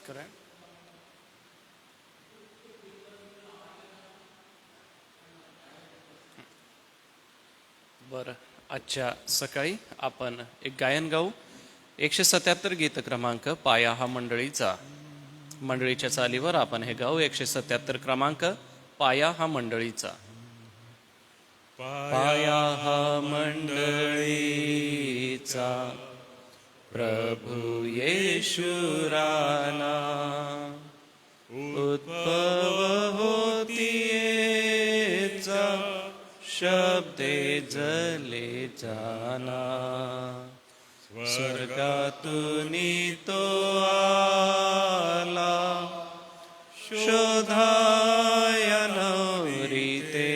करा. बरं, आजच्या सकाळी आपण एक गायन गाऊ. 177 गीत क्रमांक पाया हा मंडळीचा. मंडळीच्या चालीवर आपण हे गाऊ. 177 क्रमांक पाया हा मंडळीचा. पाया हा मंडळीचा प्रभू येशू राना, उद्भव होतीयेचा शब्दे जले जाना. स्वर्गातून तो आला शोधाया नवरीते,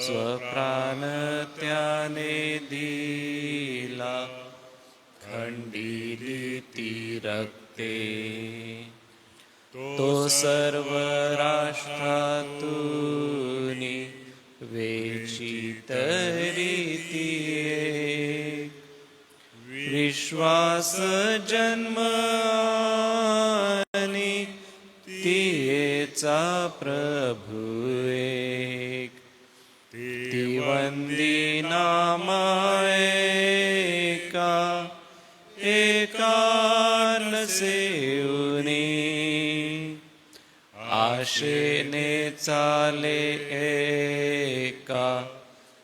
स्वप्राण त्याने दिला खंडिली ती रक्ते. तो सर्व राष्ट्रातून वेचित रीती विश्वास जन्म आणि तियेचा प्रभू एक. ती वंदिना मायका एकान सेवनी, आशेने चाले एका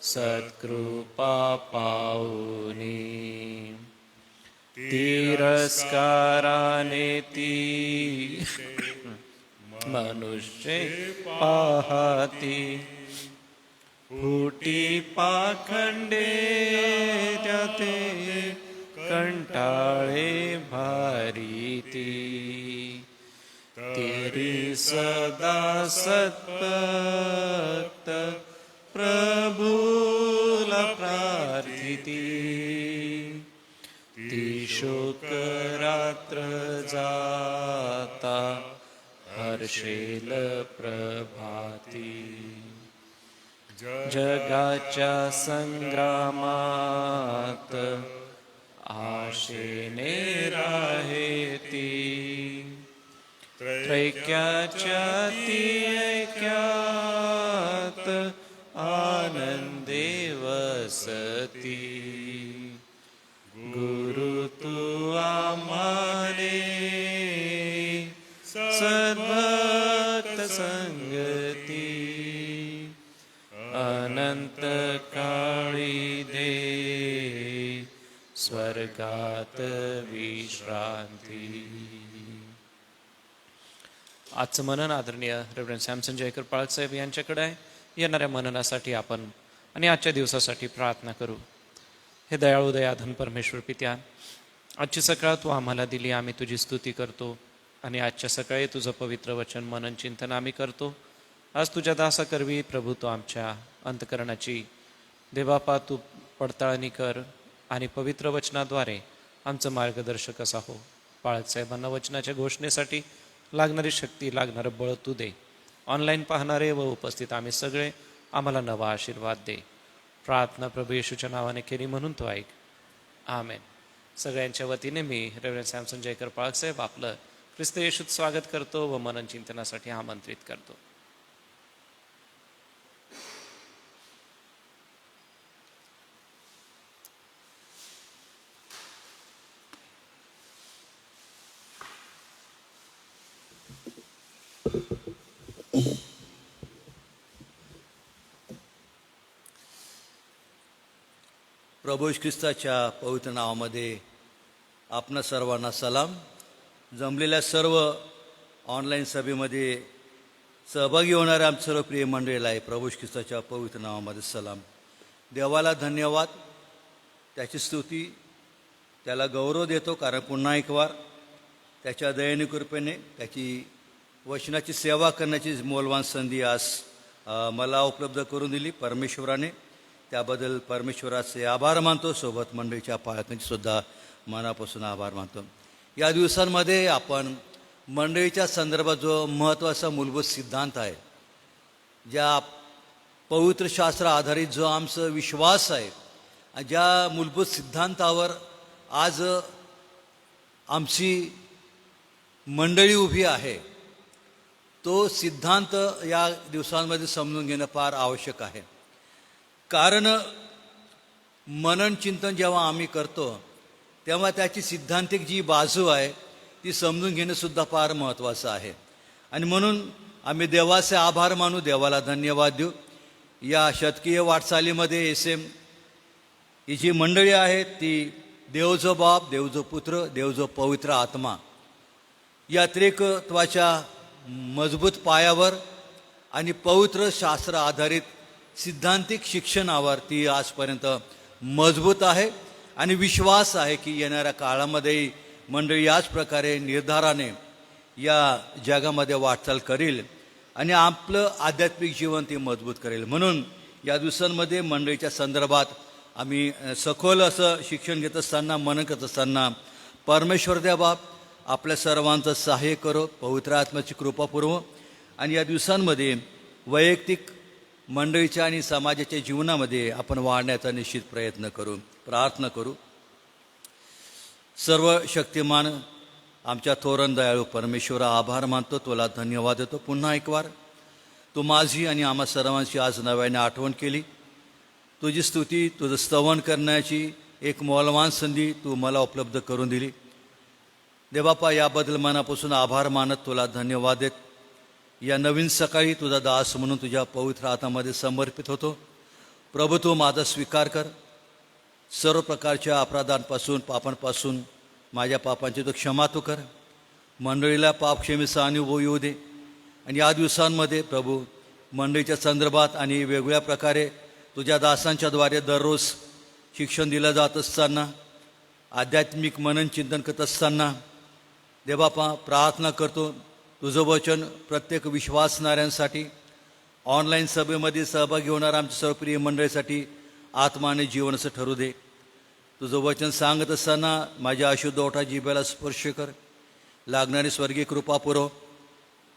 सत्कृपा पाऊनी. तिरस्काराने ती मनुष्य पाहती, फुटी पाखंडे त्याते कंटाळे भारीती. तेरी सदा सत्भक्त प्रभूला प्रार्थिती. ती शोक रात्र जाता हर्षेल प्रभाती. जगाच्या संग्रामात आशेने राहेती, त्रैक्याच्या ती ऐक्यात आनंदे वसती. गुरु तू आम्हाने सद्भक्त संगती, अनंत काळी दे स्वर्गात विश्रांती. आजचं मनन आदरणीय रेव्हरंड सॅमसन जयकर पाळकसाहेब यांच्याकडे आहे. येणाऱ्या मननासाठी आपण आणि आजच्या दिवसासाठी प्रार्थना करू. हे दयाळू दयाधन परमेश्वर पित्या, आजची सकाळ तू आम्हाला दिली, आम्ही तुझी स्तुती करतो. आणि आजच्या सकाळी तुझं पवित्र वचन मनन चिंतन आम्ही करतो. आज तुझ्या दासा करवी प्रभू, तू आमच्या अंतकरणाची देवापा तू पडताळणी कर आणि पवित्र वचनाद्वारे आमचं मार्गदर्शक असा हो. पाळकसाहेबांना वचनाच्या घोषणेसाठी लागणारी शक्ती, लागणारं बळ तू दे. ऑनलाईन पाहणारे व उपस्थित आम्ही सगळे, आम्हाला नवा आशीर्वाद दे. प्रार्थना प्रभू येशूच्या नावाने केली म्हणून तो ऐक. आमेन. सगळ्यांच्या वतीने मी रेव्हरंड सॅमसन जयकर पाळकसाहेब आपलं ख्रिस्त येशूत स्वागत करतो व मनन चिंतनासाठी आमंत्रित करतो. प्रभू येशू ख्रिस्ताच्या पवित्र नावामध्ये आपणा सर्वांना सलाम. जमलेल्या सर्व ऑनलाईन सभेमध्ये सहभागी होणाऱ्या आमच्या सर्व प्रिय मंडळीला आहे प्रभू येशू ख्रिस्ताच्या पवित्र नावामध्ये सलाम. देवाला धन्यवाद, त्याची स्तुती, त्याला गौरव देतो, कारण पुन्हा एक वार त्याच्या दयेने कृपेने त्याची वचनाची सेवा करण्याची मौल्यवान संधी आज मला उपलब्ध करून दिली परमेश्वराने. त्याबद्दल परमेश्वराचे आभार मानतो. सोबत मंडळीच्या पालकांचे सुद्धा मनापासून आभार मानतो. या दिवसांमध्ये आपण मंडळीच्या संदर्भात जो महत्त्वाचा मूलभूत सिद्धांत आहे, ज्या पवित्र शास्त्र आधारित जो आमचा विश्वास आहे, ज्या मूलभूत सिद्धांतावर आज आमची मंडळी उभी आहे, तो सिद्धांत या दिवसांमध्ये समजून घेणं फार आवश्यक आहे. कारण मनन चिंतन जेव्हा आम्ही करतो तेव्हा त्याची सिद्धांतिक जी बाजू आहे ती समजून घेणं सुद्धा फार महत्त्वाचं आहे. आणि म्हणून आम्ही देवाचे आभार मानू, देवाला धन्यवाद देऊ. या शतकीय वाटचालीमध्ये SM ही जी मंडळी आहे ती देव जो बाप, देव जो पुत्र, देव जो पवित्र आत्मा या त्रिकत्वाच्या मजबूत पायावर आणि पवित्र शास्त्र आधारित सिद्धांतिक शिक्षणावर ती आजपर्यंत मजबूत आहे. आणि विश्वास आहे की येणाऱ्या काळामध्येही मंडळी याच प्रकारे निर्धाराने या जगामध्ये वाटचाल करेल आणि आपलं आध्यात्मिक जीवन ती मजबूत करेल. म्हणून या दिवसांमध्ये मंडळीच्या संदर्भात आम्ही सखोल असं शिक्षण घेत असताना, मनन करत असताना परमेश्वर द्या बाप आपल्या सर्वांचं सहाय्य करो, पवित्र आत्म्याची कृपा पुरवो. आणि या दिवसांमध्ये वैयक्तिक मंडळीच्या आणि समाजाच्या जीवनामध्ये आपण वाढण्याचा निश्चित प्रयत्न करू, प्रार्थना करू. सर्व शक्तिमान आमच्या थोरन दयाळू परमेश्वरा, आभार मानतो, तुला धन्यवाद देतो. पुन्हा एक वार तू माझी आणि आम्हा सर्वांची आज नव्याने आठवण केली. तुझी स्तुती, तुझं स्तवन करण्याची एक मौल्यवान संधी तू मला उपलब्ध करून दिली. देवबापा, याबद्दल मनापासून आभार मानत तुला धन्यवाद देत या नवीन सकाळी तुझा दास म्हणून तुझ्या पवित्र हातामध्ये समर्पित होतो. प्रभू, तू माझा स्वीकार कर. सर्व प्रकारच्या अपराधांपासून, पापांपासून माझ्या पापांची तू क्षमा तू कर. मंडळीला पाप क्षमेचा अनुभव येऊ दे. आणि या दिवसांमध्ये प्रभू मंडळीच्या संदर्भात आणि वेगवेगळ्या प्रकारे तुझ्या दासांच्याद्वारे दररोज शिक्षण दिलं जात असताना, आध्यात्मिक मनन चिंतन करत असताना देवबापा प्रार्थना करतो, तुझं वचन प्रत्येक विश्वासणाऱ्यांसाठी, ऑनलाईन सभेमध्ये सहभागी होणाऱ्या आमच्या सर्व प्रिय मंडळीसाठी आत्मा आणि जीवन असं ठरू दे. तुझं वचन सांगत असताना माझ्या अशुद्ध ओठा जिभेला स्पर्श कर. लागणारी स्वर्गीय कृपा पुरव.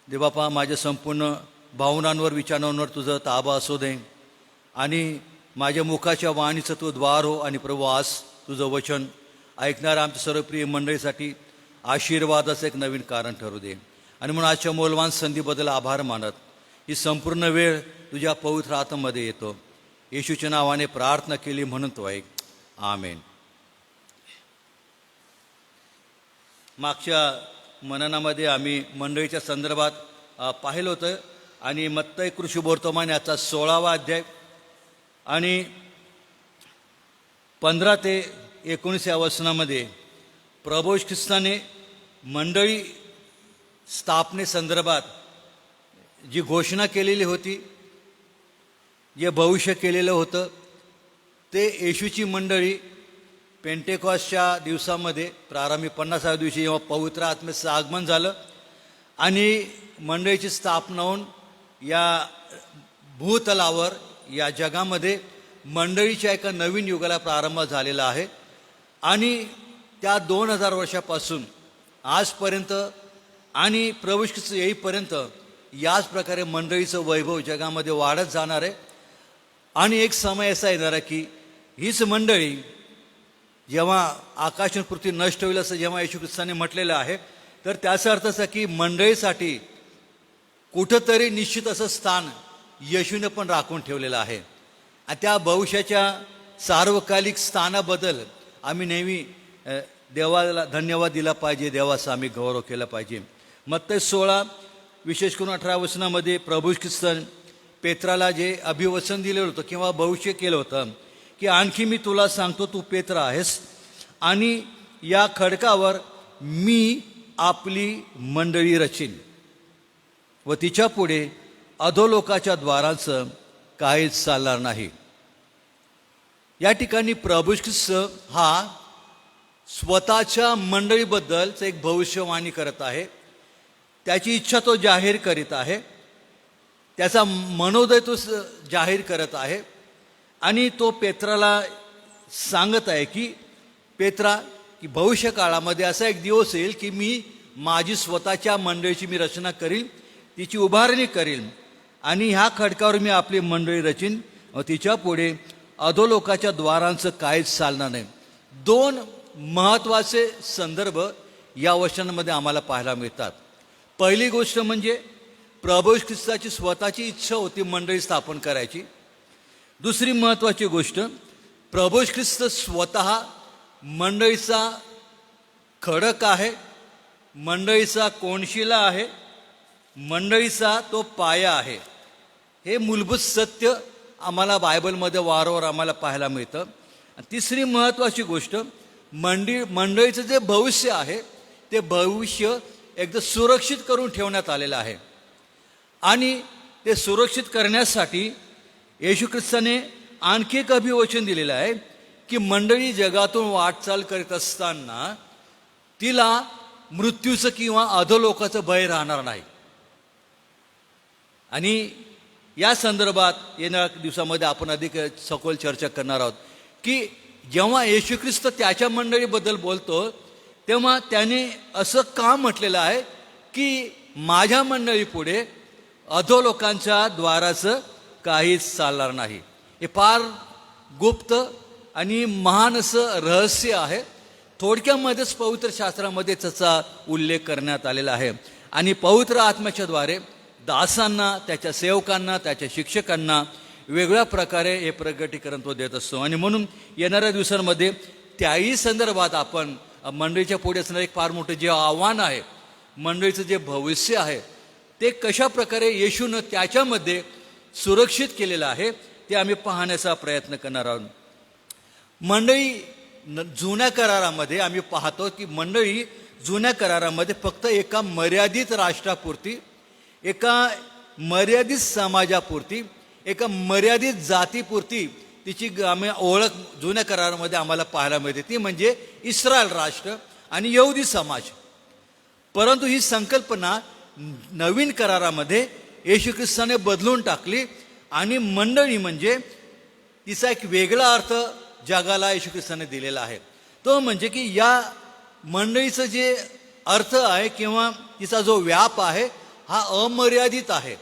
देवबापा, माझ्या संपूर्ण भावनांवर, विचारांवर तुझं ताबा असू दे. आणि माझ्या मुखाच्या वाणीचं तू द्वार हो. आणि प्रभू, आज तुझं वचन ऐकणाऱ्या आमच्या सर्व प्रिय मंडळीसाठी आशीर्वादाचं एक नवीन कारण ठरू दे. आणि म्हणून आजच्या मौल्यवान संधीबद्दल आभार मानत ही संपूर्ण वेळ तुझ्या पवित्र आत्म्यामध्ये येतो. येशूच्या नावाने प्रार्थना केली म्हणून तो ऐक. आमेन. मागच्या मननामध्ये आम्ही मंडळीच्या संदर्भात पाहिलं होतं. आणि मत्तई कृषी वर्तमान याचा 16वा अध्याय आणि 15 ते 19 या वचनामध्ये प्रभू ख्रिस्ताने मंडळी स्थापनेसंदर्भात जी घोषणा केलेली होती, जे भविष्य केलेलं होतं, ते येशूची मंडळी पेंटेकॉसच्या दिवसामध्ये प्रारंभी 50व्या दिवशी जेव्हा पवित्र आत्म्याचं आगमन झालं आणि मंडळीची स्थापना होऊन या भूतलावर, या जगामध्ये मंडळीच्या एका नवीन युगाला प्रारंभ झालेला आहे. आणि त्या 2000 वर्षापासून आजपर्यंत आणि प्रभू ख्रिस्त येईपर्यंत याच प्रकारे मंडळीचं वैभव जगामध्ये वाढत जाणार आहे. आणि एक समय असा येणार आहे की हीच मंडळी जेव्हा आकाश आणि पृथ्वी नष्ट होईल असं जेव्हा येशू ख्रिस्ताने म्हटलेलं आहे, तर त्याचा अर्थ असा की मंडळीसाठी कुठंतरी निश्चित असं स्थान येशूने पण राखून ठेवलेलं आहे. आणि त्या भविष्याच्या सार्वकालिक स्थानाबद्दल आम्ही नेहमी देवाला धन्यवाद दिला पाहिजे, देवाचा आम्ही गौरव केला पाहिजे. मत्तई 16 विशेष करून 18 वचनामध्ये प्रभू ख्रिस्त पेत्राला जे अभिवचन दिलेलं होतं किंवा भविष्य केलं होतं की आणखी मी तुला सांगतो, तू पेत्र आहेस आणि या खडकावर मी आपली मंडळी रचीन व तिच्या पुढे अधोलोकाच्या द्वारांचं काहीच चालणार नाही. या ठिकाणी प्रभू ख्रिस्त हा स्वतःच्या मंडळीबद्दलच एक भविष्यवाणी करत आहे. त्याची इच्छा तो जाहीर करीत आहे, त्याचा मनोदय तो जाहीर करत आहे. आणि तो पेत्राला सांगत आहे की पेत्रा, की भविष्य काळामध्ये असा एक दिवस येईल की मी माझी स्वतःच्या मंडळीची मी रचना करीन, तिची उभारणी करीन आणि ह्या खडकावर मी आपली मंडळी रचीन व तिच्या पुढे अधोलोकाच्या द्वारांचं काहीच चालणार नाही. 2 महत्त्वाचे संदर्भ या वचनांमध्ये आम्हाला पाहायला मिळतात. पहिली गोष्ट म्हणजे प्रभू येशू ख्रिस्ताची स्वतःची इच्छा होती मंडळी स्थापन करायची. दुसरी महत्त्वाची गोष्ट, प्रभू येशू ख्रिस्त स्वतः मंडळीचा खडक आहे, मंडळीचा कोनशिला आहे, मंडळीचा तो पाया आहे. हे मूलभूत सत्य आम्हाला बायबलमध्ये वारंवार आम्हाला पाहायला मिळतं. तिसरी महत्त्वाची गोष्ट, मंडळीचं जे भविष्य आहे ते भविष्य एकदा सुरक्षित करून ठेवण्यात आलेलं आहे. आणि ते सुरक्षित करण्यासाठी येशू ख्रिस्ताने आणखी एक अभिवचन दिलेलं आहे की मंडळी जगातून वाटचाल करीत असताना तिला मृत्यूचं किंवा अधोलोकाचं भय राहणार नाही. आणि या संदर्भात येणाऱ्या दिवसामध्ये आपण अधिक सखोल चर्चा करणार आहोत की जेव्हा येशू ख्रिस्त त्याच्या मंडळीबद्दल बोलतो तेव्हा त्याने असं का म्हटलेलं आहे की माझ्या मंडळीपुढे अधोलोकांच्या द्वाराचं काहीच चालणार नाही. हे फार गुप्त आणि महान असं रहस्य आहे. थोडक्यामध्येच पवित्र शास्त्रामध्ये त्याचा उल्लेख करण्यात आलेला आहे. आणि पवित्र आत्म्याच्याद्वारे दासांना, त्याच्या सेवकांना, त्याच्या शिक्षकांना वेगळ्या प्रकारे हे प्रगटीकरण तो देत असतो. आणि म्हणून येणाऱ्या दिवसांमध्ये त्याही संदर्भात आपण मंडळीच्या पुढे असणारं एक फार मोठं जे आव्हान आहे, मंडळीचं जे भविष्य आहे ते कशा प्रकारे येशूनं त्याच्यामध्ये सुरक्षित केलेलं आहे ते आम्ही पाहण्याचा प्रयत्न करणार आहोत. मंडळी जुन्या करारामध्ये आम्ही पाहतो की मंडळी जुन्या करारामध्ये फक्त एका मर्यादित राष्ट्रापुरती, एका मर्यादित समाजापुरती, एका मर्यादित जातीपुरती तिची आम्ही ओळख जुन्या करारामध्ये आम्हाला पाहायला मिळते, ती म्हणजे इस्रायल राष्ट्र आणि यहुदी समाज. परंतु ही संकल्पना नवीन करारामध्ये येशू ख्रिस्ताने बदलून टाकली आणि मंडळी म्हणजे तिचा एक वेगळा अर्थ जगाला येशू ख्रिस्ताने दिलेला आहे. तो म्हणजे की या मंडळीचं जे अर्थ आहे किंवा तिचा जो व्याप आहे हा अमर्यादित आहे.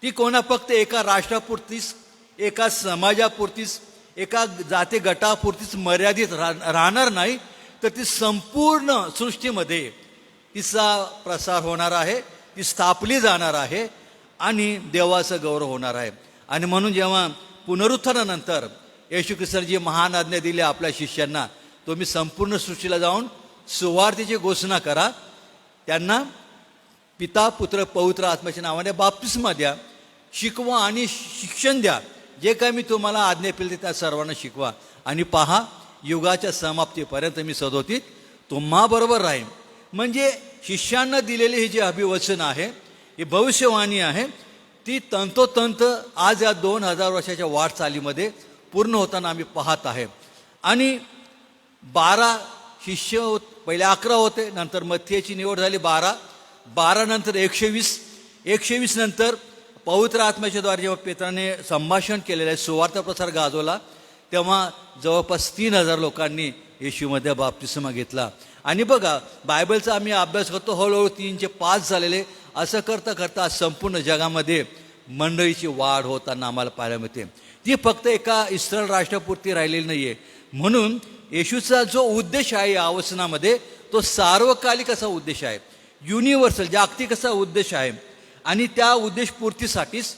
ती कोणा फक्त एका राष्ट्रापुरतीच, एका समाजापुरतीच, एका जाती गटापुरतीच मर्यादित राहणार नाही, तर ती संपूर्ण सृष्टीमध्ये तिचा प्रसार होणार आहे, ती स्थापली जाणार आहे आणि देवाचं गौरव होणार आहे. आणि म्हणून जेव्हा पुनरुत्थानानंतर येशू ख्रिस्ताने जी महान आज्ञा दिली आपल्या शिष्यांना, तुम्ही संपूर्ण सृष्टीला जाऊन सुवार्तेची घोषणा करा, त्यांना पिता पुत्र पवित्र आत्म्याच्या नावाने बाप्तिस्मा द्या, शिकवा आणि शिक्षण द्या, जे काय मी तुम्हाला आज्ञा केली त्या सर्वांना शिकवा, आणि पहा युगाच्या समाप्तीपर्यंत मी सदोतीत तुम्हाबरोबर राहीन. म्हणजे शिष्यांना दिलेले हे जे अभिवचन आहे, ही भविष्यवाणी आहे, ती तंतोतंत आज या 2000 वर्षाच्या वाटचालीमध्ये पूर्ण होताना आम्ही पाहत आहे. आणि 12 शिष्य पहिले 11 होते, नंतर मत्थेची निवड झाली 12 नंतर 120 नंतर पवित्र आत्म्याच्याद्वारे जेव्हा पेत्राने संभाषण केलेलं आहे, सुवार्ता प्रसार गाजवला, तेव्हा जवळपास 3000 लोकांनी येशूमध्ये बाप्तिस्मा घेतला. आणि बघा बायबलचा आम्ही अभ्यास करतो, हळूहळू 3 चे 5 झालेले, असं करता करता संपूर्ण जगामध्ये मंडळीची वाढ होताना आम्हाला पाहायला मिळते. ती फक्त एका इस्रायल राष्ट्रापुरती राहिलेली नाही आहे. म्हणून येशूचा जो उद्देश आहे या वचनामध्ये तो सार्वकालिक असा उद्देश आहे, युनिव्हर्सल जागतिक असा उद्देश आहे. आणि त्या उद्देशपूर्तीसाठीच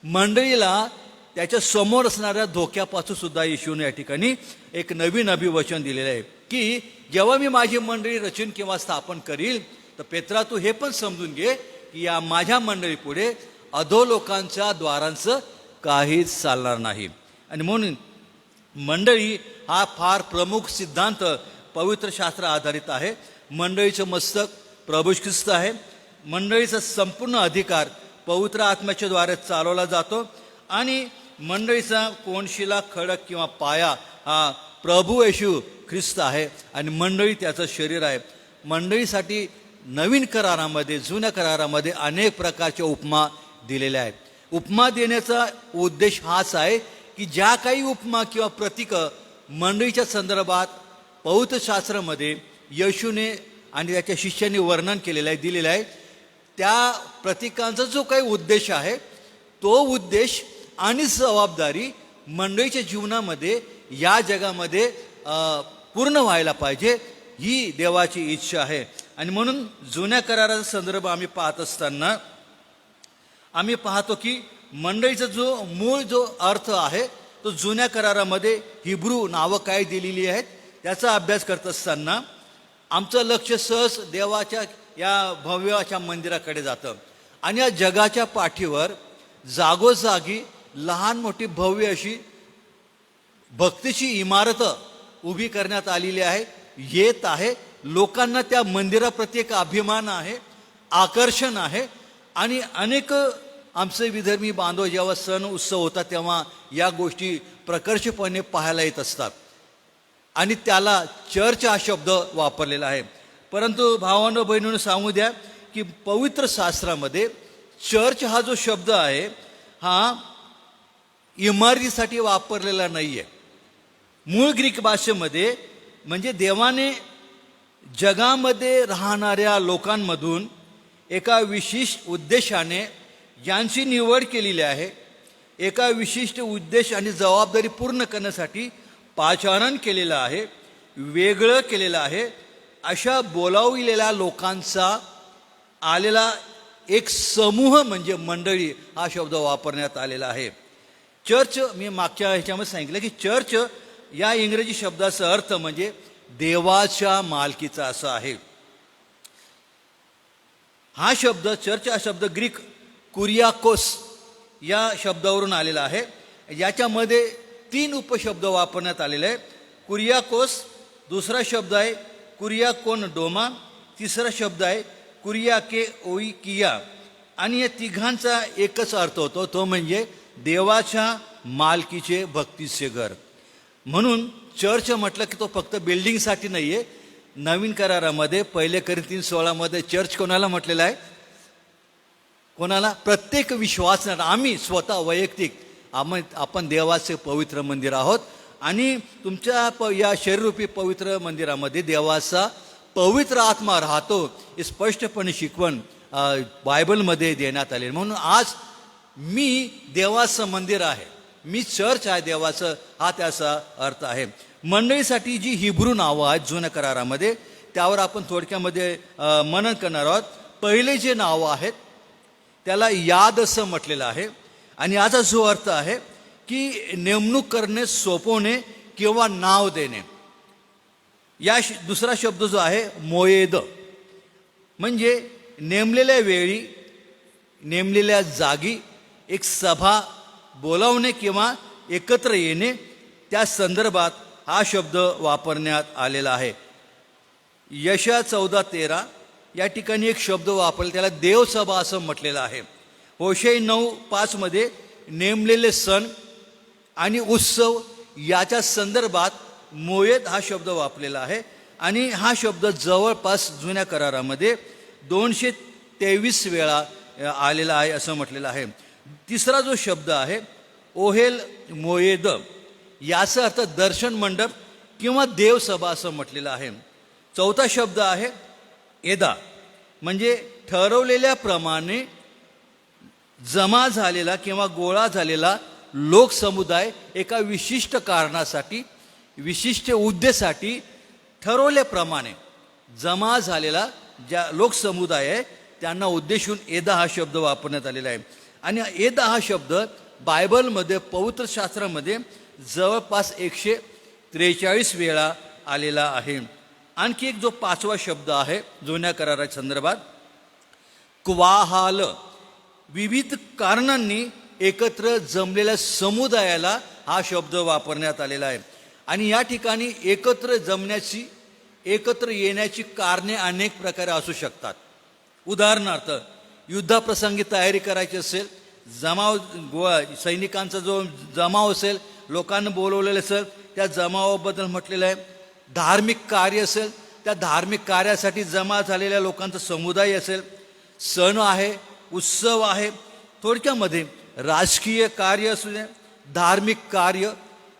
मंडळीला त्याच्या समोर असणाऱ्या धोक्यापासून सुद्धा येशूने या ठिकाणी एक नवीन अभिवचन दिलेलं आहे की जेव्हा मी माझी मंडळी रचून किंवा स्थापन करील, तर पेत्रा तू हे पण समजून घे की या माझ्या मंडळीपुढे अधोलोकांच्या द्वारांचं काहीच चालणार नाही. आणि म्हणून मंडळी हा फार प्रमुख सिद्धांत पवित्र शास्त्र आधारित आहे. मंडळीचं मस्तक प्रभू येशू ख्रिस्त आहे. मंडळीचा संपूर्ण अधिकार पवित्र आत्म्याच्या द्वारे चालवला जातो आणि मंडळीचा कोनशिला, खडक किंवा पाया हा प्रभू येशू ख्रिस्त आहे आणि मंडळी त्याचं शरीर आहे. मंडळीसाठी नवीन करारामध्ये, जुन्या करारामध्ये अनेक प्रकारच्या उपमा दिलेल्या आहेत. उपमा देण्याचा उद्देश हाच आहे की ज्या काही उपमा किंवा प्रतीकं मंडळीच्या संदर्भात पवित्र शास्त्रामध्ये येशूने आणि त्याच्या शिष्यांनी वर्णन केलेलं आहे, दिलेलं आहे, त्या प्रतीकांचा जो काही उद्देश आहे तो उद्देश आणि जबाबदारी मंडळीच्या जीवनामध्ये या जगामध्ये पूर्ण व्हायला पाहिजे. ही देवाची इच्छा आहे. आणि म्हणून जुन्या कराराचा संदर्भ आम्ही पाहत असताना आम्ही पाहतो की मंडळीचा जो अर्थ आहे तो जुन्या करारामध्ये हिब्रू नावं काय दिलेली आहेत त्याचा अभ्यास करत असताना आमचं लक्ष सहज देवाच्या या भव्याच्या मंदिराकडे जातं. आणि या जगाच्या पाठीवर जागोजागी लहान मोठी भव्य अशी भक्तीची इमारत उभी करण्यात आलेली आहे, येत आहे. लोकांना त्या मंदिराप्रती एक अभिमान आहे, आकर्षण आहे. आणि अनेक आमचे विदर्भी बांधव जेव्हा सण उत्सव होतात तेव्हा या गोष्टी प्रकर्षपणे पाहायला येत असतात. आणि त्याला चर्च हा शब्द वापरलेला आहे. परंतु भावांनो बहिणींनो सांगू द्या की पवित्र शास्त्रामध्ये चर्च हा जो शब्द आहे हा इमारतीसाठी वापरलेला नाही आहे. मूळ ग्रीक भाषेमध्ये म्हणजे देवाने जगामध्ये राहणाऱ्या लोकांमधून एका विशिष्ट उद्देशाने यांची निवड केलेली आहे, एका विशिष्ट उद्देश आणि जबाबदारी पूर्ण करण्यासाठी पाचारण केलेलं आहे, वेगळं केलेलं आहे. अशा बोलाविलेल्या लोकांचा आलेला एक समूह म्हणजे मंडळी हा शब्द वापरण्यात आलेला आहे. चर्च मी मागच्या ह्याच्यामध्ये सांगितलं की चर्च या इंग्रजी शब्दाचा अर्थ म्हणजे देवाच्या मालकीचा असा आहे. हा शब्द चर्च हा शब्द ग्रीक कुरियाकोस या शब्दावरून आलेला आहे. याच्यामध्ये 3 उपशब्द वापरण्यात आलेले आहे. कुरियाकोस, दुसरा शब्द आहे कुरियाकोन डोमा, तिसरा शब्द आहे कुरियाके ओईकिया. आणि या तिघांचा एकच अर्थ होतो, तो म्हणजे देवाच्या मालकीचे भक्तीचे घर. म्हणून चर्च म्हटलं की तो फक्त बिल्डिंगसाठी नाही आहे. नवीन करारामध्ये 1 कोरिंथी 16 चर्च कोणाला म्हटलेला आहे? कोणाला? प्रत्येक विश्वासणारा. आम्ही स्वतः वैयक्तिक आपण देवाचे पवित्र मंदिर आहोत. आणि तुमच्या या शरीररूपी पवित्र मंदिरामध्ये देवाचा पवित्र आत्मा राहतो हे स्पष्टपणे शिकवण बायबलमध्ये देण्यात आले. म्हणून आज मी देवाचं मंदिर आहे, मी चर्च आहे देवाचं, हा त्याचा अर्थ आहे. मंडळीसाठी जी हिब्रू नावं आहेत जुन्या करारामध्ये त्यावर आपण थोडक्यामध्ये मनन करणार आहोत. पहिले जे नावं आहेत त्याला याद असं म्हटलेलं आहे. आणि याचा जो अर्थ आहे की नेमणूक करणे, सोपवणे किंवा नाव देणे. दुसरा शब्द जो आहे मोयेद म्हणजे नेमलेल्या वेळी, नेमलेल्या जागी एक सभा बोलावणे किंवा एकत्र येणे, त्या संदर्भात हा शब्द वापरण्यात आलेला आहे. यशा 14:13 या ठिकाणी एक शब्द वापरला, त्याला देवसभा असं म्हटलेलं आहे. होशे 9:5 नेमलेले सण आणि उत्सव याच्या संदर्भात मोयेद हा शब्द वापरलेला आहे. आणि हा शब्द जवळपास जुन्या करारामध्ये 223 वेळा आलेला आहे असं म्हटलेलं आहे. तिसरा जो शब्द आहे ओहेल मोयेद, याचा अर्थ दर्शन मंडप किंवा देवसभा असं म्हटलेलं आहे. चौथा शब्द आहे एदा म्हणजे ठरवलेल्याप्रमाणे जमा झालेला किंवा गोळा झालेला लोकसमुदाय एका विशिष्ट कारणासाठी, विशिष्ट उद्देशासाठी ठरवल्याप्रमाणे जमा झालेला ज्या लोकसमुदाय आहे त्यांना उद्देशून एदा हा शब्द वापरण्यात आलेला आहे. आणि एदा हा शब्द बायबलमध्ये पवित्र शास्त्रामध्ये जवळपास 143 वेळा आलेला आहे. आणखी एक जो 5वा शब्द आहे जुन्या कराराच्या संदर्भात क्वाहाल, विविध कारणांनी एकत्र जमलेल्या समुदायाला हा शब्द वापरण्यात आलेला आहे. आणि या ठिकाणी एकत्र जमण्याची, एकत्र येण्याची कारणे अनेक प्रकारे असू शकतात. उदाहरणार्थ युद्धाप्रसंगी तयारी करायची असेल, सैनिकांचा जो जमाव असेल, लोकांना बोलवलेलं असेल त्या जमावाबद्दल म्हटलेलं आहे. धार्मिक कार्य असेल, त्या धार्मिक कार्यासाठी जमा झालेल्या लोकांचा समुदाय असेल. सण आहे, उत्सव आहे, थोडक्यामध्ये राजकीय कार्य असू दे, धार्मिक कार्य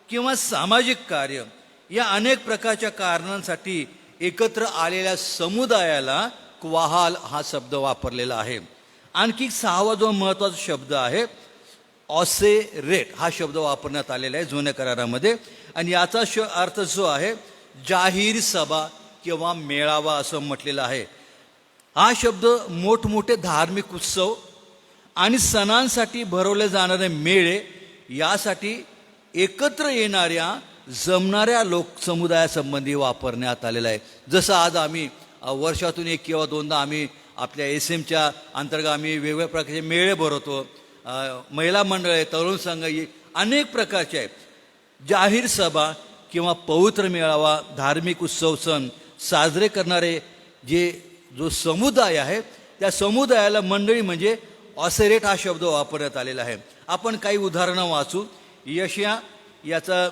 किंवा सामाजिक कार्य, या अनेक प्रकारच्या कारणांसाठी एकत्र आलेल्या समुदायाला क्वाहाल हा शब्द वापरलेला आहे. आणखी 6वा जो महत्त्वाचा शब्द आहे ऑसेरेट हा शब्द वापरण्यात आलेला आहे जुन्या करारामध्ये. आणि याचा अर्थ जो आहे जाहीर सभा, किंवा मेळावा असं म्हटलेलं आहे. हा शब्द मोठमोठे धार्मिक उत्सव आणि सणांसाठी भरवले जाणारे मेळे यासाठी एकत्र येणाऱ्या जमणाऱ्या लोकसमुदायासंबंधी वापरण्यात आलेला आहे. जसं आज आम्ही वर्षातून एक किंवा दोनदा आम्ही आपल्या SMच्या अंतर्गत आम्ही वेगवेगळ्या प्रकारचे मेळे भरवतो. महिला मंडळ आहे, तरुण संघ, अनेक प्रकारचे आहेत. जाहीर सभा किंवा पवित्र मेळावा, धार्मिक उत्सव, सण साजरे करणारे जो समुदाय आहे त्या समुदायाला मंडळी म्हणजे ऑसेरेट हा शब्द वापरण्यात आलेला आहे. आपण काही उदाहरणं वाचू. यशया याचा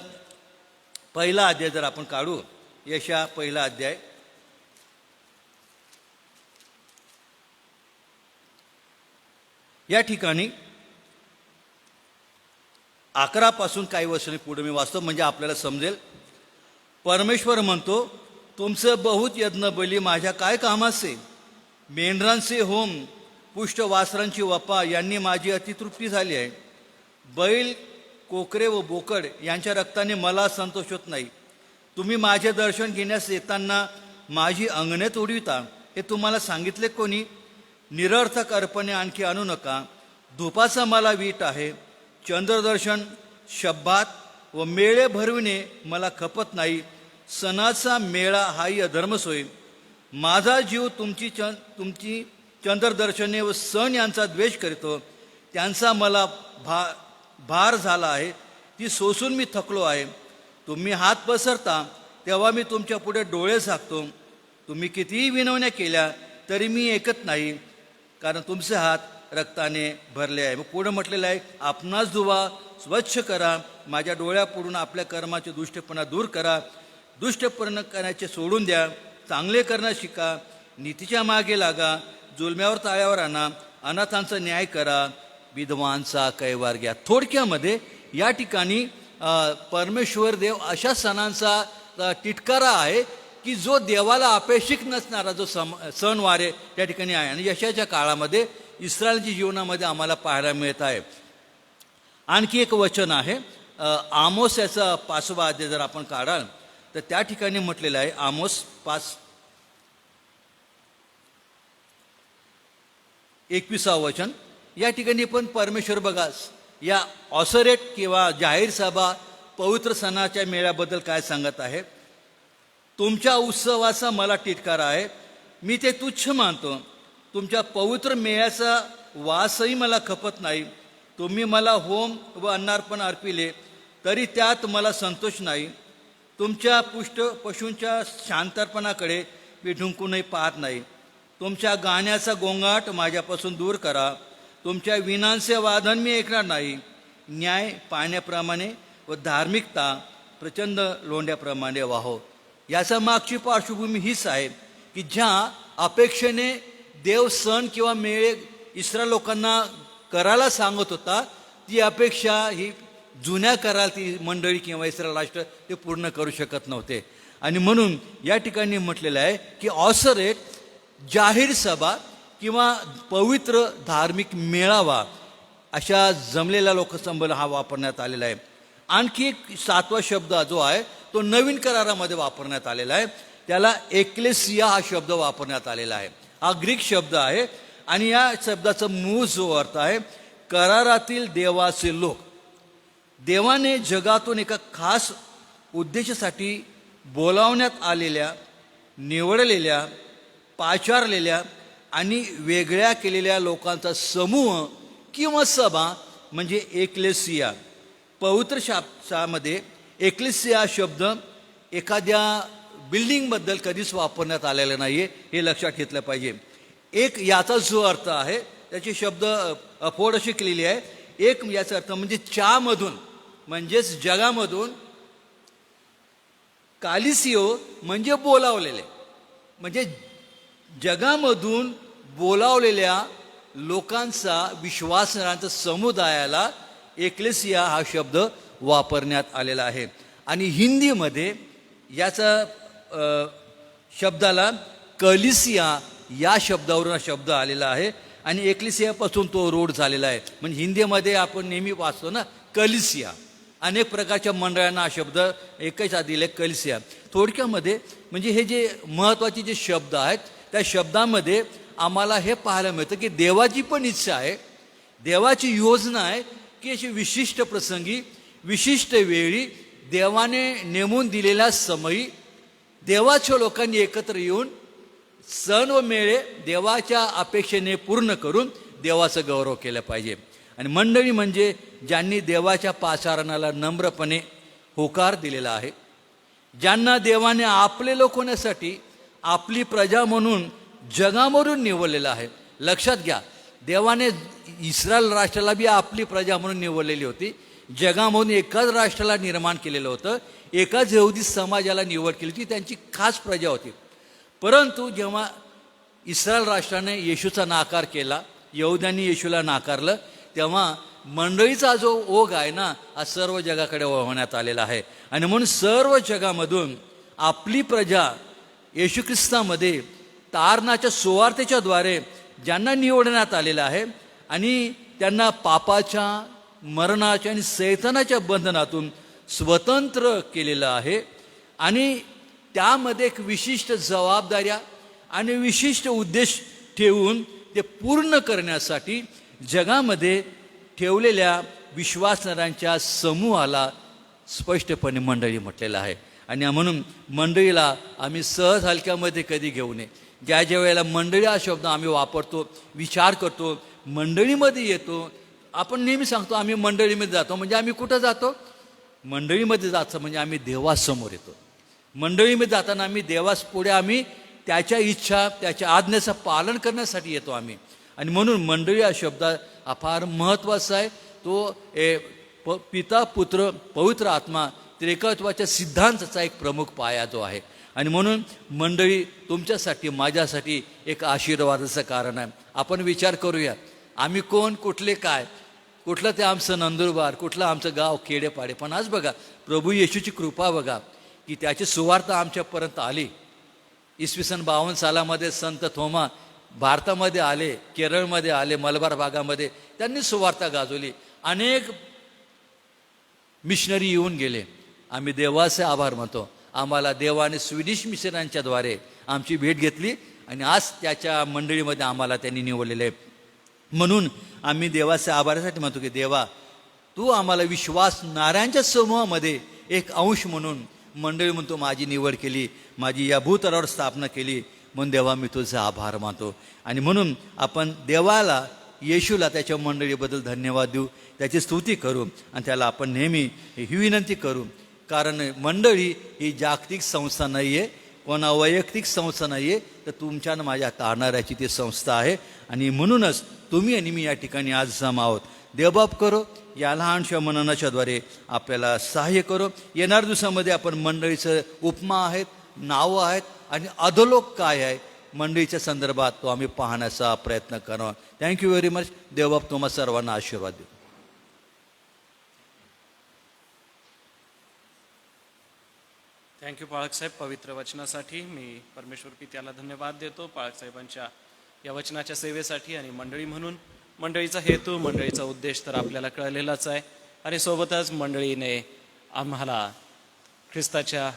पहिला अध्याय जर आपण काढू, यशया पहिला अध्याय या ठिकाणी 11 पासून काही वर्षांनी पुढे मी वाचतो म्हणजे आपल्याला समजेल. परमेश्वर म्हणतो, तुमचं बहुत यज्ञ बली माझ्या काय कामाचे? मेंढरांचे होम, पुष्ट वासरांची वपा यांनी माझी अतितृप्ती झाली आहे. बैल, कोकरे व बोकड यांच्या रक्ताने मला संतोष होत नाही. तुम्ही माझे दर्शन घेण्यास येताना माझी अंगणे तोडविता, हे तुम्हाला सांगितले कोणी? निरर्थक अर्पणे आणखी आणू नका. धूपाचा मला वीट आहे. चंद्रदर्शन, शब्बात व मेळे भरविणे मला खपत नाही. सणाचा मेळा हाही अधर्मच होईल. माझा जीव तुमची चंद्रदर्शने व सण यांचा द्वेष करतो. त्यांचा मला भार झाला आहे. ती सोसून मी थकलो आहे. तुम्ही हात पसरता तेव्हा मी तुमच्या पुढे डोळे झाकतो. तुम्ही कितीही विनवण्या केल्या तरी मी ऐकत नाही, कारण तुमचे हात रक्ताने भरले आहे. मग पुढे म्हटलेलं आहे, आपणास धुवा, स्वच्छ करा, माझ्या डोळ्यापुढून आपल्या कर्माचे दुष्टपणा दूर करा. दुष्टपणा करण्याचे सोडून द्या, चांगले करणं शिका, नीतीच्या मागे लागा, जुलम्यावर ताळ्यावर आणा, अनाथांचा न्याय करा, विधवांचा कैवार घ्या. थोडक्यामध्ये या ठिकाणी परमेश्वर देव अशा सणांचा तिटकारा आहे की जो देवाला अपेक्षित नसणारा जो सणवारे त्या ठिकाणी आहे. आणि यशाच्या काळामध्ये इस्रायलच्या जीवनामध्ये आम्हाला पाहायला मिळत आहे. आणखी एक वचन आहे, आमोस याचा 5वा अध्याय जर आपण काढाल तर त्या ठिकाणी म्हटलेलं आहे, आमोस 5:21 वचन. या ठिकाणी पण परमेश्वर बघा या ऑसरेट किंवा जाहीर सभा पवित्र सणाच्या मेळ्याबद्दल काय सांगत आहे. तुमच्या उत्सवाचा मला तिटकारा आहे, मी ते तुच्छ मानतो. तुमच्या पवित्र मेळ्याचा वासही मला खपत नाही. तुम्ही मला होम व अन्नार्पण अर्पिले तरी त्यात मला संतोष नाही. तुमच्या पशूंच्या शांतर्पणाकडे मी ढुंकूनही पाहत नाही. तुमच्या गाण्याचा गोंगाट माझ्यापासून दूर करा. तुमच्या विणांचे वादन मी ऐकणार नाही. न्याय पाण्याप्रमाणे व धार्मिकता प्रचंड लोंढ्याप्रमाणे वाहो. याचा मागची पार्श्वभूमी हीच आहे की ज्या अपेक्षेने देव सण किंवा मेळे इस्रायल लोकांना करायला सांगत होता, ती अपेक्षा ही जुन्या कराल मंडळी किंवा इस्रायल राष्ट्र ते पूर्ण करू शकत नव्हते. आणि म्हणून या ठिकाणी म्हटलेलं आहे की ऑसरेट जाहीर सभा किंवा पवित्र धार्मिक मेळावा अशा जमलेल्या लोकसंबंध हा वापरण्यात आलेला आहे. आणखी एक 7वा शब्द जो आहे तो नवीन करारामध्ये वापरण्यात आलेला आहे. त्याला एक्लेसिया हा शब्द वापरण्यात आलेला आहे. हा ग्रीक शब्द आहे आणि या शब्दाचा मूळ जो अर्थ आहे करारातील देवाचे लोक. देवाने जगातून एका खास उद्देशासाठी बोलावण्यात आलेल्या, निवडलेल्या, पाचारलेल्या आणि वेगळ्या केलेल्या लोकांचा समूह किंवा सभा म्हणजे एक्लेसिया. पवित्र शास्त्रामध्ये एक्लेसिया शब्द एखाद्या बिल्डिंगबद्दल कधीच वापरण्यात आलेला नाही आहे, हे लक्षात घेतलं पाहिजे. एक याचा जो अर्थ आहे त्याचे शब्द अफोड अशी केलेली आहे. एक याचा अर्थ म्हणजे च्यामधून म्हणजेच जगामधून, कालिसिओ म्हणजे बोलावलेले, म्हणजे जगामधून बोलावलेल्या लोकांचा, विश्वासणाऱ्यांचा समुदायाला एक्लेसिया हा शब्द वापरण्यात आलेला आहे. आणि हिंदीमध्ये याचा शब्दाला कलिसिया या शब्दावरून हा शब्द आलेला आहे आणि एक्लेसियापासून तो रूढ झालेला आहे. म्हणजे हिंदीमध्ये आपण नेहमी वाचतो ना कलिसिया. अनेक प्रकारच्या मंडळांना हा शब्द एकच दिले कलिसिया. थोडक्यामध्ये म्हणजे हे जे महत्त्वाचे जे शब्द आहेत त्या शब्दामध्ये आम्हाला हे पाहायला मिळतं की देवाची पण इच्छा आहे, देवाची योजना आहे की अशी विशिष्ट प्रसंगी विशिष्ट वेळी देवाने नेमून दिलेल्या समयी देवाच्या लोकांनी एकत्र येऊन सण व मेळे देवाच्या अपेक्षेने पूर्ण करून देवाचं गौरव केलं पाहिजे. आणि मंडळी म्हणजे ज्यांनी देवाच्या पाचारणाला नम्रपणे होकार दिलेला आहे, ज्यांना देवाने आपले लोक होण्यासाठी आपली प्रजा म्हणून जगामधून निवडलेलं आहे. लक्षात घ्या, देवाने इस्रायल राष्ट्राला बी आपली प्रजा म्हणून निवडलेली होती, जगामधून एकाच राष्ट्राला निर्माण केलेलं होतं, एकाच यहुदी समाजाला निवड केली होती, त्यांची खास प्रजा होती. परंतु जेव्हा इस्रायल राष्ट्राने येशूचा नाकार केला, यहुद्यांनी येशूला नाकारलं, तेव्हा मंडळीचा जो ओघ आहे ना हा सर्व जगाकडे वळवण्यात आलेला आहे. आणि म्हणून सर्व जगामधून आपली प्रजा येशू ख्रिस्तामध्ये तारणाच्या सुवार्तेच्या द्वारे ज्यांना निवडण्यात आलेलं आहे आणि त्यांना पापाच्या, मरणाच्या आणि सैतानाच्या बंधनातून स्वतंत्र केलेलं आहे. आणि त्यामध्ये एक विशिष्ट जबाबदाऱ्या आणि विशिष्ट उद्देश ठेवून ते पूर्ण करण्यासाठी जगामध्ये ठेवलेल्या विश्वासणाऱ्यांच्या समूहाला स्पष्टपणे मंडळी म्हटलेलं आहे. आणि म्हणून मंडळीला आम्ही सहज हलक्यामध्ये कधी घेऊ नये. ज्या ज्या वेळेला मंडळी हा शब्द आम्ही वापरतो, विचार करतो, मंडळीमध्ये येतो, आपण नेहमी सांगतो आम्ही मंडळीमध्ये जातो, म्हणजे आम्ही कुठं जातो? मंडळीमध्ये जातो म्हणजे आम्ही देवासमोर येतो. मंडळीमध्ये जाताना आम्ही देवास पुढे आम्ही त्याच्या इच्छा, त्याच्या आज्ञेचं पालन करण्यासाठी येतो आम्ही. आणि म्हणून मंडळी हा शब्द हा फार महत्त्वाचा आहे. तो पिता, पुत्र, पवित्र आत्मा त्रिकत्वाच्या सिद्धांताचा एक प्रमुख पाया जो आहे. आणि म्हणून मंडळी तुमच्यासाठी, माझ्यासाठी एक आशीर्वादाचं कारण आहे. आपण विचार करूया, आम्ही कोण, कुठले, काय, कुठलं ते आमचं नंदुरबार, कुठलं आमचं गाव, खेडेपाडे, पण आज बघा प्रभू येशूची कृपा बघा की त्याची सुवार्ता आमच्यापर्यंत आली. इसवी सन 52 सालामध्ये संत थोमा भारतामध्ये आले, केरळमध्ये आले, मलबार भागामध्ये त्यांनी सुवार्ता गाजवली, अनेक मिशनरी येऊन गेले. आम्ही देवाचे आभार मानतो. आम्हाला देवाने स्वीडिश मिशनऱ्यांच्याद्वारे आमची भेट घेतली आणि आज त्याच्या मंडळीमध्ये आम्हाला त्यांनी निवडलेलं आहे. म्हणून आम्ही देवाचे आभारासाठी म्हणतो की देवा, तू आम्हाला विश्वासणाऱ्यांच्या समूहामध्ये एक अंश म्हणून मंडळी म्हणतो माझी निवड केली, माझी या भूतलावर स्थापना केली, म्हणून देवा मी तुझे आभार मानतो. आणि म्हणून आपण देवाला, येशूला, त्याच्या मंडळीबद्दल धन्यवाद देऊ, त्याची स्तुती करू आणि त्याला आपण नेहमी ही विनंती करू. कारण मंडळी ही जागतिक संस्था नाही आहे, कोणा वैयक्तिक संस्था नाही आहे, तर तुमच्या आणि माझ्या तारणाऱ्याची ती संस्था आहे. आणि म्हणूनच तुम्ही आणि मी या ठिकाणी आज जमा आहोत. देवबाप करो, या लहानशा मननाच्याद्वारे आपल्याला सहाय्य करो. येणाऱ्या दिवसामध्ये आपण मंडळीचं उपमा आहेत, नावं आहेत आणि अधोलोक काय आहे मंडळीच्या संदर्भात तो आम्ही पाहण्याचा प्रयत्न करावा. Thank you very much. देवबाप तुम्हा सर्वांना आशीर्वाद देऊ. थँक्यू पाळकसाहेब पवित्र वचनासाठी. मी परमेश्वर पित्याला धन्यवाद देतो पाळकसाहेबांच्या या वचनाच्या सेवेसाठी. आणि मंडळी म्हणून मंडळीचा हेतू, मंडळीचा उद्देश तर आपल्याला कळलेलाच आहे. आणि सोबतच मंडळीने आम्हाला ख्रिस्ताच्या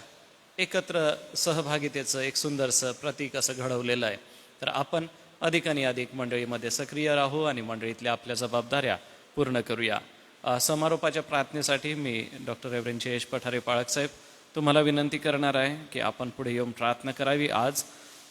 एकत्र सहभागितेचं एक सुंदरसं प्रतीक असं घडवलेलं आहे. तर आपण अधिक आणि अधिक मंडळीमध्ये सक्रिय राहू आणि मंडळीतल्या आपल्या जबाबदाऱ्या पूर्ण करूया. समारोपाच्या प्रार्थनेसाठी मी डॉक्टर रेव्हरंड जयेश पठारे पाळकसाहेब तुम्हाला विनंती करणार आहे की आपण पुढे येऊन प्रार्थना करावी. आज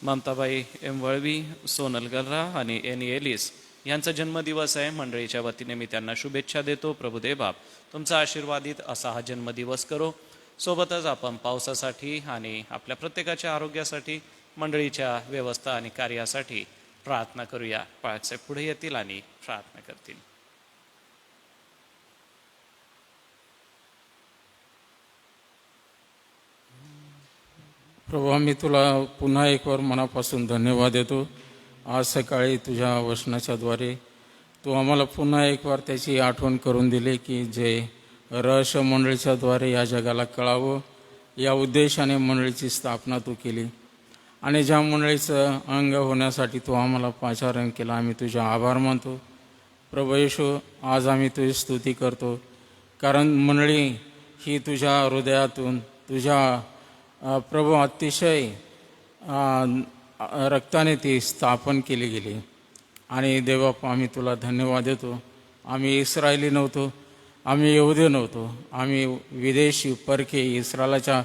ममताबाई एम वळवी, सोनल गल्रा आणि एनी एलिस यांचा जन्मदिवस आहे. मंडळीच्या वतीने मी त्यांना शुभेच्छा देतो. प्रभुदेव बाप तुमचा आशीर्वादित असा हा जन्मदिवस करो. सोबतच आपण पावसासाठी आणि आपल्या प्रत्येकाच्या आरोग्यासाठी, मंडळीच्या व्यवस्था आणि कार्यासाठी प्रार्थना करूया. पाळकसाहेब पुढे येतील आणि प्रार्थना करतील. प्रभू, आम्ही तुला पुन्हा एक वार मनापासून धन्यवाद देतो. आज सकाळी तुझ्या वचनाच्याद्वारे तू आम्हाला पुन्हा एक वार त्याची आठवण करून दिली की जे रहस्य मंडळीच्याद्वारे या जगाला कळावं, या उद्देशाने मंडळीची स्थापना तू केली. आणि ज्या मंडळीचं अंग होण्यासाठी तू आम्हाला पाचारण केलं, आम्ही तुझे आभार मानतो. प्रभू येशू, आज आम्ही तुझी स्तुती करतो, कारण मंडळी ही तुझ्या हृदयातून, तुझ्या प्रभू अतिशय रक्ताने ती स्थापन केली गेली. आणि देवा आम्ही तुला धन्यवाद देतो. आम्ही इस्रायली नव्हतो, आम्ही यहुदी नव्हतो, आम्ही विदेशी परके इस्रायलाच्या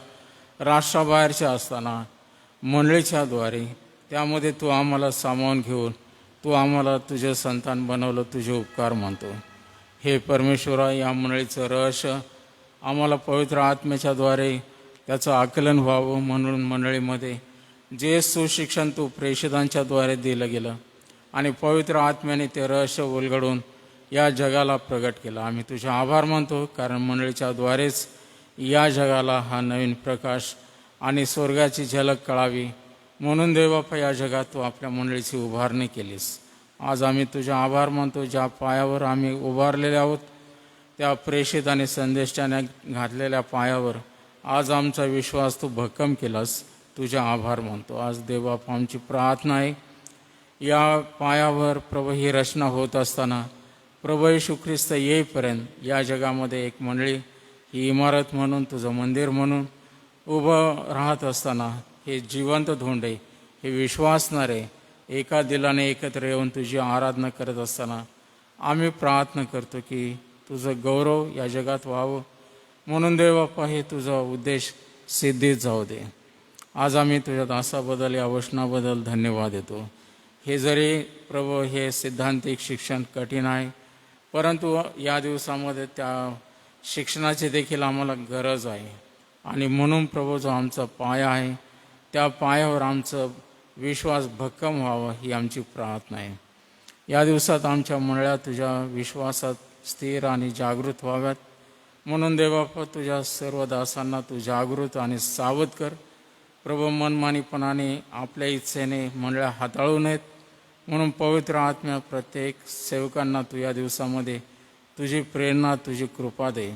राष्ट्राबाहेरच्या असताना मंडळीच्याद्वारे त्यामध्ये तू आम्हाला सामावून घेऊन तू आम्हाला तुझे संतान बनवलं. तुझे उपकार मानतो. हे परमेश्वरा, या मंडळीचं रहस्य आम्हाला पवित्र आत्म्याच्याद्वारे त्याचं आकलन व्हावं म्हणून मंडळीमध्ये जे सुशिक्षण तू प्रेषितांच्याद्वारे दिलं गेलं आणि पवित्र आत्म्याने ते रहस्य उलगडून या जगाला प्रगट केलं. आम्ही तुझे आभार मानतो, कारण मंडळीच्याद्वारेच या जगाला हा नवीन प्रकाश आणि स्वर्गाची झलक कळावी म्हणून देवबापा या जगात तू आपल्या मंडळीची उभारणी केलीस. आज आम्ही तुझे आभार मानतो. ज्या पायावर आम्ही उभारलेले आहोत त्या प्रेषित आणि संदेशाने घातलेल्या पायावर आज आमचा विश्वास तू भक्कम केलास. तुझे आभार मानतो. आज देवबापा आमची प्रार्थना आहे, या पायावर प्रभू ही रचना होत असताना प्रभू येशू ख्रिस्त येईपर्यंत या जगामध्ये एक मंडळी ही इमारत म्हणून तुझं मंदिर म्हणून उभं राहत असताना हे जिवंत धोंडे, हे विश्वासणारे एका दिलाने एकत्र येऊन तुझी आराधना करत असताना आम्ही प्रार्थना करतो की तुझं गौरव या जगात व्हावं म्हणून देवबापा हे तुझा उद्देश सिद्धीत जाऊ दे. आज आम्ही तुझ्या दासाबद्दल, या वचनाबद्दल धन्यवाद देतो. हे जरी प्रभू हे सिद्धांतिक शिक्षण कठीण आहे, परंतु या दिवसामध्ये त्या शिक्षणाची देखील आम्हाला गरज आहे. आणि म्हणून प्रभू जो आमचा पाया आहे त्या पायावर आमचं विश्वास भक्कम व्हावा ही आमची प्रार्थना आहे. या दिवसात आमच्या मंडळ्या तुझ्या विश्वासात स्थिर आणि जागृत व्हाव्यात म्हणून देवबापा तुझ्या सर्व दासांना तू जागृत आणि सावध कर. प्रभू मनमानीपणाने आपल्या इच्छेने मंडळ्या हाताळू नयेत म्हणून पवित्र आत्म्या प्रत्येक सेवकांना तू या दिवसामध्ये तुझी प्रेरणा, तुझी कृपा दे.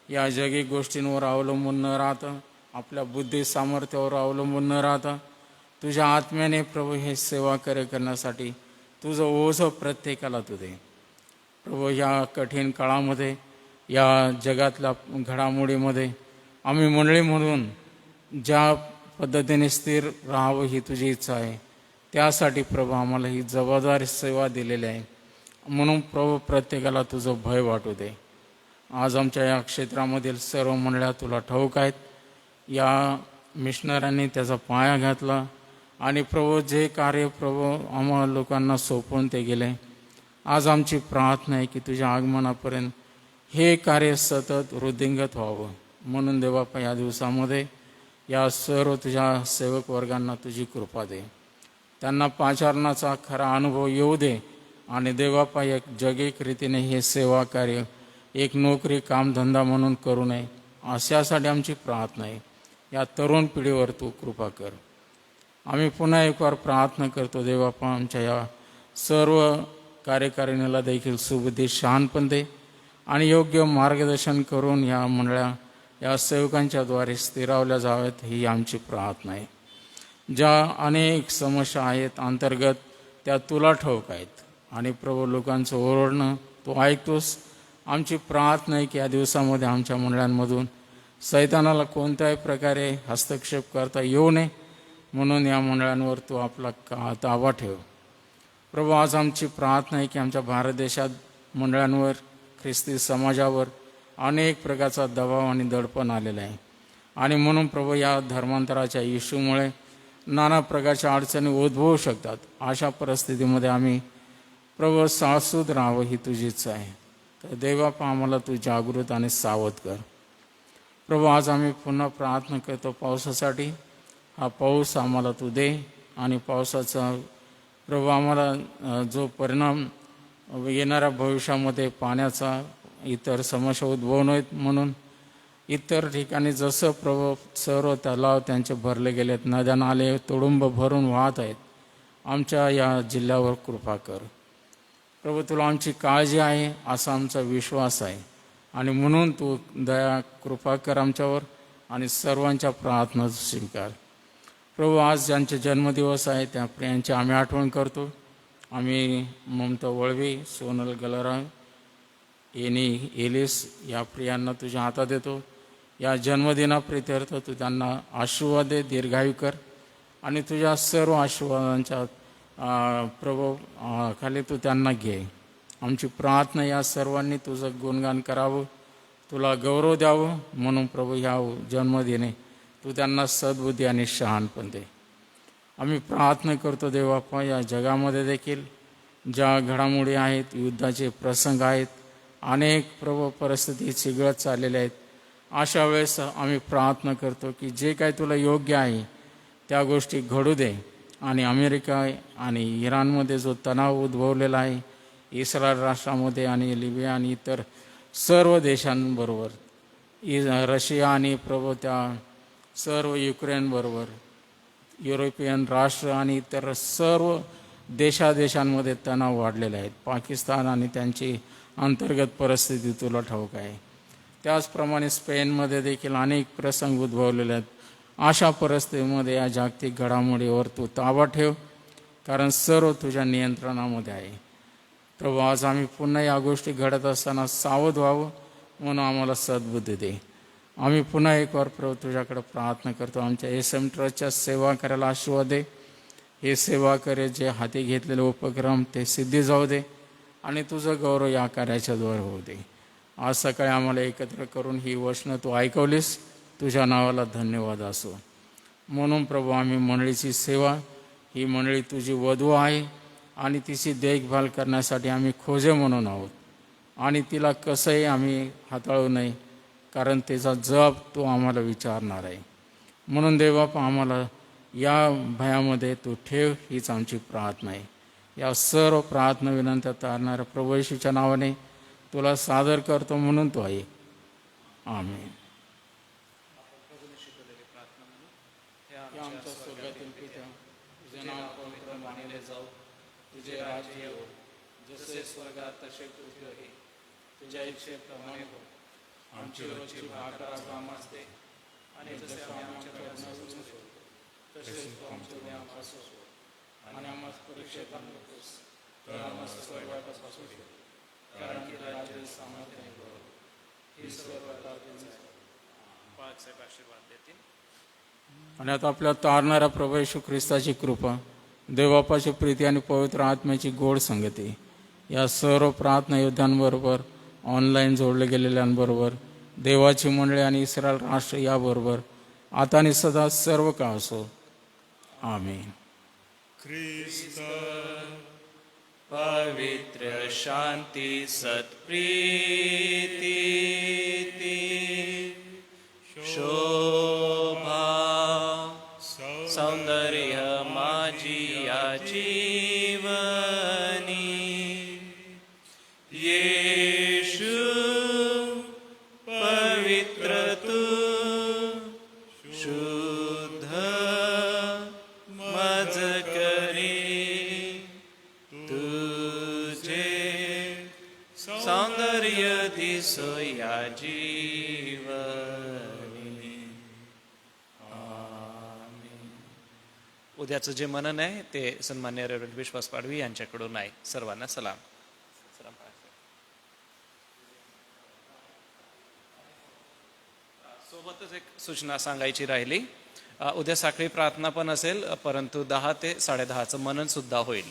या जगी गोष्टींवर अवलंबून न राहता, आपल्या बुद्धी सामर्थ्यावर अवलंबून न राहता तुझ्या आत्म्याने प्रभू हे सेवा कार्य करण्यासाठी तुझं ओझं प्रत्येकाला तू दे. प्रभू या कठीण काळामध्ये, या जगातल्या घडामोडीमध्ये आम्ही मंडळी म्हणून ज्या पद्धतीने स्थिर राहावं ही तुझी इच्छा आहे, त्यासाठी प्रभू आम्हाला ही जबाबदारी सेवा दिलेली आहे म्हणून प्रभू प्रत्येकाला तुझं भय वाटू दे. आज आमच्या या क्षेत्रामधील सर्व मंडळ्या तुला ठाऊक आहेत. या मिशनरांनी त्याचा पाया घातला आणि प्रभू जे कार्य प्रभू आम्हाला लोकांना सोपवून ते गेले. आज आमची प्रार्थना आहे की तुझ्या आगमनापर्यंत हे कार्य सतत वृद्धिंगत व्हावं म्हणून देवबापा या दिवसामध्ये या सर्व तुझ्या सेवक वर्गांना तुझी कृपा दे. त्यांना पाचारणाचा खरा अनुभव येऊ दे आणि देवबापा एक जगीक रीतीने हे सेवा कार्य एक नोकरी, कामधंदा म्हणून करू नये अशासाठी आमची प्रार्थना आहे. या तरुण पिढीवर तू कृपा कर. आम्ही पुन्हा एक वार प्रार्थना करतो देवबापा आमच्या या सर्व कार्यकारिणीला देखील सुबुद्धी, शहाणपण दे आणि योग्य मार्गदर्शन करून या मंडळ्या या सेवकांच्याद्वारे स्थिरावल्या जाव्यात ही आमची प्रार्थना आहे. ज्या अनेक समस्या आहेत अंतर्गत त्या तुला ठाऊक आहेत आणि प्रभू लोकांचं ओरडणं तू ऐकतोस. आमची प्रार्थना आहे की या दिवसामध्ये आमच्या मंडळांमधून सैतानाला कोणत्याही प्रकारे हस्तक्षेप करता येऊ नये म्हणून या मंडळांवर तू आपला ताबा ठेव. प्रभू आज आमची प्रार्थना आहे की आमच्या भारत देशात मंडळांवर, ख्रिस्ती समाजावर अनेक प्रकारचा दबाव आणि दडपण आलेला आहे आणि म्हणून प्रभू या धर्मांतराच्या इश्यूमुळे नाना प्रकारच्या अडचणी उद्भवू शकतात. अशा परिस्थितीमध्ये आम्ही प्रभू सासूद राहावं ही तुझी इच्छा आहे. तर देवबापा आम्हाला तू जागृत आणि सावध कर. प्रभू आज आम्ही पुन्हा प्रार्थना करतो पावसासाठी. हा पाऊस आम्हाला तू दे आणि पावसाचा प्रभू आम्हाला जो परिणाम येणाऱ्या भविष्यामध्ये पाण्याचा इतर समस्या उद्भवू नयेत म्हणून इतर ठिकाणी जसं प्रभू सर्व तलाव त्यांचे भरले गेलेत, नद्या नाले तुडुंब भरून वाहत आहेत, आमच्या या जिल्ह्यावर कृपा कर. प्रभू तुला आमची काळजी आहे असा आमचा विश्वास आहे आणि म्हणून तू दया कृपा कर आमच्यावर आणि सर्वांच्या प्रार्थना स्वीकार. प्रभू आज ज्यांचे जन्मदिवस आहे त्या प्रियांची आम्ही आठवण करतो. आम्ही ममता वळवी, सोनल गलराव, एनी एलिस या प्रियांना तुझ्या हातात देतो. या जन्मदिनाप्रित्यर्थ तू त्यांना आशीर्वाद दे, दीर्घायू कर आणि तुझ्या सर्व आशीर्वादांच्या प्रभू खाली तू त्यांना घे. आमची प्रार्थना या सर्वांनी तुझं गुणगान करावं, तुला गौरव द्यावं म्हणून प्रभू ह्या जन्मदिने तू त्यांना सद्बुद्धी आणि शहाणपण दे. आम्ही प्रार्थना करतो देवाप्पा, या जगामध्ये देखील ज्या घडामोडी आहेत, युद्धाचे प्रसंग आहेत, अनेक प्रभू परिस्थिती चिघळत चाललेल्या आहेत, अशा वेळेस आम्ही प्रार्थना करतो की जे काही तुला योग्य आहे त्या गोष्टी घडू दे. आणि अमेरिका आणि इराणमध्ये जो तणाव उद्भवलेला आहे, इस्रायल राष्ट्रामध्ये आणि लिबिया आणि इतर सर्व देशांबरोबर, रशिया आणि प्रभू त्या सर्व युक्रेनबरोबर, युरोपियन राष्ट्र आणि इतर सर्व देशांमध्ये तणाव वाढलेले आहेत. पाकिस्तान आणि त्यांची अंतर्गत परिस्थिती तुला ठाऊक आहे. त्याचप्रमाणे स्पेनमध्ये देखील अनेक प्रसंग उद्भवलेले आहेत. अशा परिस्थितीमध्ये या जागतिक घडामोडीवर तू ताबा ठेव, कारण सर्व तुझ्या नियंत्रणामध्ये आहे. प्रभू, आज आम्ही पुन्हा या गोष्टी घडत असताना सावध व्हावं म्हणून आम्हाला सद्बुद्धी दे. आम्ही पुन्हा एक वार प्रभू तुझ्याकडे प्रार्थना करतो. आमच्या SM ट्रस्टच्या सेवा करायला आशीर्वाद दे. हे सेवा करे जे हाती घेतलेले उपक्रम ते सिद्धी जाऊ दे आणि तुझं गौरव या कार्याच्या द्वारे होऊ दे. आज सकाळी आम्हाला एकत्र करून ही वचनं तू ऐकवलीस, तुझ्या नावाला धन्यवाद असो. म्हणून प्रभू, आम्ही मंडळीची सेवा, ही मंडळी तुझी वधू आहे आणि तिची देखभाल करण्यासाठी आम्ही खोजे म्हणून आहोत आणि तिला कसंही आम्ही हाताळू नये, कारण त्याचा जबाब तू आम्हाला विचारणार आहे. म्हणून देवबापा, आम्हाला या भयामध्ये तू ठेव, हीच आमची प्रार्थना आहे. या सर्व प्रार्थना विनंत्या तारणाऱ्या प्रभू येशूच्या नावाने तुला सादर करतो म्हणून तो आहे. आमेन. आमच्या स्वर्गातील पित्या, तुझे नाव पवित्र मानले जाऊ, तुझे राज्य येवो, जसे स्वर्गात तसे पृथ्वीवरही तुझ्या इच्छेप्रमाणे हो. आमची रोजची भाकर आज आम्हास दे, आणि जसे आम्ही आमच्या कडून तसेच तू आमच्या गुन्ह्यापासून सोड, आणि आम्हाला परीक्षेत आणू नकोस, तर आम्हाला स्वर्गापासून सोड, कारण की राज्य, सामर्थ्य आणि गौरव ही सर्व पाळसाहेब आशीर्वाद देतील. आणि आता आपल्या तारणाऱ्या प्रभू येशू ख्रिस्ताची कृपा, देवबापाची प्रीती आणि पवित्र आत्म्याची गोड संगती या सर्व प्रार्थना योद्ध्यांबरोबर, ऑनलाईन जोडले गेलेल्यांबरोबर, देवाची मंडळी आणि इस्रायल राष्ट्र याबरोबर आता आणि सदा सर्व काळ असो. आमेन. ख्रिस्त पवित्र शांती सत्प्रीती शोभा सौंदर्य माझी या जीवनी येशू पवित्र तू शुद्ध मज करी तुझे सौंदर्य दिसो या जीवनी. उद्याचं जे मनन आहे ते सन्मान्य रेव्हरंड विश्वास पाडवी यांच्याकडून आहे. सर्वांना सलाम. सोबतच एक सूचना सांगायची राहिली. उद्या साखळी प्रार्थना पण असेल, परंतु 10 ते 10:30 मनन सुद्धा होईल.